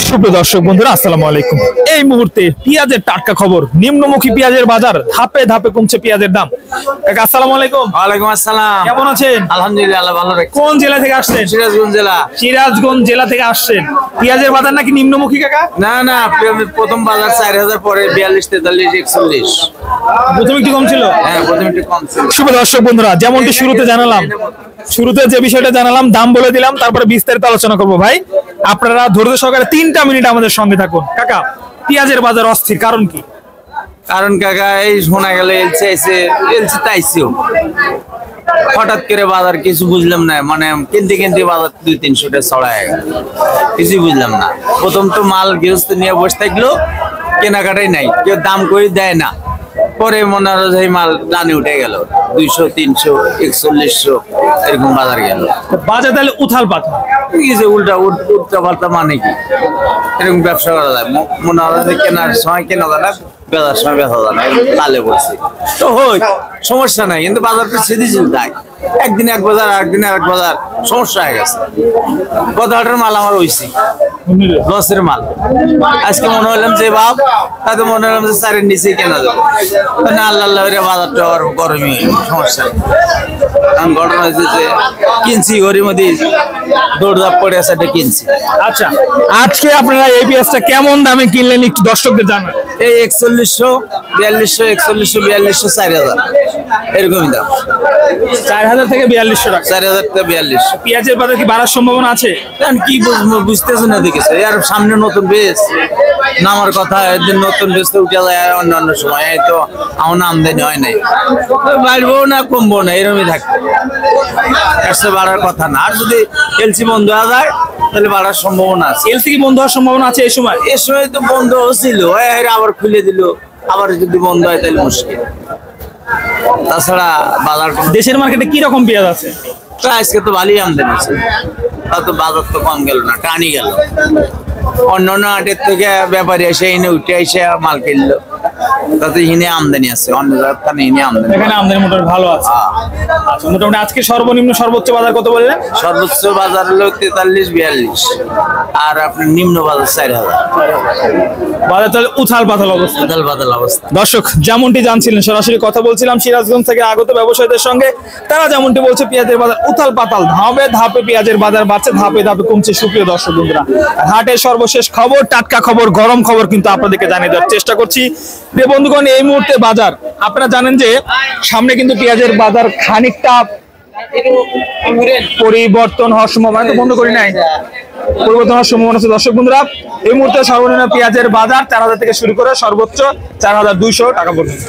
সুপ্রিয় দর্শক বন্ধুরা আসসালামু আলাইকুম। এই মুহূর্তে পেঁয়াজের টাটকা খবর, নিম্নমুখী পেঁয়াজের বাজার, ধাপে ধাপে কমছে পেঁয়াজের দাম। আসসালামু আলাইকুম। ওয়ালাইকুম আসসালাম। কেমন আছেন? আলহামদুলিল্লাহ, আল্লাহ ভালো রাখছে। কোন জেলা থেকে আসছেন? সিরাজগঞ্জ জেলা। সিরাজগঞ্জ জেলা থেকে আসছেন। পেঁয়াজের বাজার নাকি নিম্নমুখী কাকা? না না, প্রথম বাজার 4000, পরে 42, 43, 41। প্রথমে একটু কম ছিল। হ্যাঁ, প্রথম একটু কম ছিল। সুপ্রিয় দর্শক বন্ধুরা, যেমনটি শুরুতে জানালাম, শুরুতে যে বিষয়টা জানালাম, দাম বলে দিলাম, তারপরে বিস্তারিত আলোচনা করবো। ভাই আপনারা ধৈর্য সহকারে 3টা মিনিট আমাদের সঙ্গে থাকুন। কাকা, পেঁয়াজের বাজার অস্থির কারণ কি? কারণ কাকা, এই শোনা গেল এলসি তাইছেও হঠাৎ করে বাজার কিছু বুঝলাম না, মানে কিনতে কিনতে বাজার 200-300 টাকা ছড়ায় গেল, কিছু বুঝলাম না। প্রথম তো মাল গৃহস্থ নিয়ে বসে থাকলো, কেনাকাটাই নাই, কেউ দাম করে দেয় না। পরে মনে হয় এই মাল দানে উঠে গেল 200, 300, 4100 এরকম বাজার গেল। বাজার তাহলে উথাল পাথাল উল্টা পাল্টা, মানে কি এরকম ব্যবসা করা যায়? মনে হয় যে কেনার সময় কেনা যায় না, বেচার সময় বেচা যায় না, তালে পড়ছে তো হয়, সমস্যা নাই। কিন্তু বাজারটা স্থিতিশীল তাই, একদিন এক বাজার, একদিন এক বাজার, সমস্যা হয়ে গেছে। গত হাটের মাল আমার হয়েছে লসের মাল, আজকে মনে হলাম যে বাপ, তাতে মনে হলাম যে 4-এর নিচে কেনা যাবে না। আল্লাহ বাজারটা আবার গরমই সমস্যা। কারণ ঘটনা হয়েছে যে কিনছি ঘরের মধ্যে দৌড়ধাপ করে আছে, এটা কিনছি। আচ্ছা, আজকে আপনারা এই পেঁয়াজটা কেমন দামে কিনলেন একটু দর্শকদের জানান। এই 4100, 4200, 4100, 4200, 4000 এরকমই দাম। 4000 থেকে 4200 টাকা। 4000 থেকে 4200। পেঁয়াজের বাজার কি বাড়ার সম্ভাবনা আছে? কারণ কি বুঝতেছে না, দেখেছে আর সামনে নতুন বেশ নামার কথা, একদিন নতুন বেশ তো উঠে যায় অন্যান্য সময়। এই তো আমার আমদানি হয় নাই, বাড়বো না কমবো না, এরকমই থাকবে, এর বাড়ার কথা না। আর যদি এলসি বন্ধ হয়ে যায় তাহলে বাড়ার সম্ভাবনা আছে। এলসি কি বন্ধ হওয়ার সম্ভাবনা আছে এই সময়? এ সময় তো বন্ধ ছিল, আবার খুলে দিল, আবার যদি বন্ধ হয় তাহলে মুশকিল। তাছাড়া বাজার দেশের মার্কেটে কি রকম পেঁয়াজ আছে? আজকে তো ভালোই আমদানি আছে, তা তো বাজার তো কম গেল না, টানি গেল। অন্যান্য হাটের থেকে ব্যাপারী এসে এনে উঠে এসে মাল কিনলো, তাতে হিনে আমদানি আছে, অন্য জায়গার থেকে হিনে আমদানি। এখানে আমদানি মোটামুটি ভালো আছে। আচ্ছা, মোটামুটি আজকে সর্বনিম্ন সর্বোচ্চ বাজার কত বললেন? সর্বোচ্চ বাজার হলো 43, 42, আর আপনার নিম্ন বাজার 4000। বাজার তাহলে উথাল পাথাল অবস্থা। উথাল পাথাল অবস্থা। দর্শক যেমনটি জানছিলেন, সরাসরি কথা বলছিলাম সিরাজগঞ্জ থেকে আগত ব্যবসায়ীদের সঙ্গে। তারা যেমনটি বলছে পেঁয়াজের বাজার উথাল পাতাল, ধাপে ধাপে পেঁয়াজের বাজার বাড়ছে, ধাপে ধাপে কমছে। সুপ্রিয় দর্শক বন্ধুরা, হাটের সর্বশেষ খবর, টাটকা খবর, গরম খবর কিন্তু আপনাদেরকে জানিয়ে দেওয়ার চেষ্টা করছি। প্রিয় বন্ধুগণ, এই মুহূর্তে বাজার আপনারা জানেন যে সামনে কিন্তু পেঁয়াজের বাজার খানিকটা পরিবর্তন হওয়ার সম্ভাবনা, তো বন্ধ করি নাই, পরিবর্তন হওয়ার সম্ভাবনা আছে। দর্শক বন্ধুরা, এই মুহূর্তে সর্বনিম্ন পেঁয়াজের বাজার 4000 থেকে শুরু করে সর্বোচ্চ 4200 টাকা পর্যন্ত।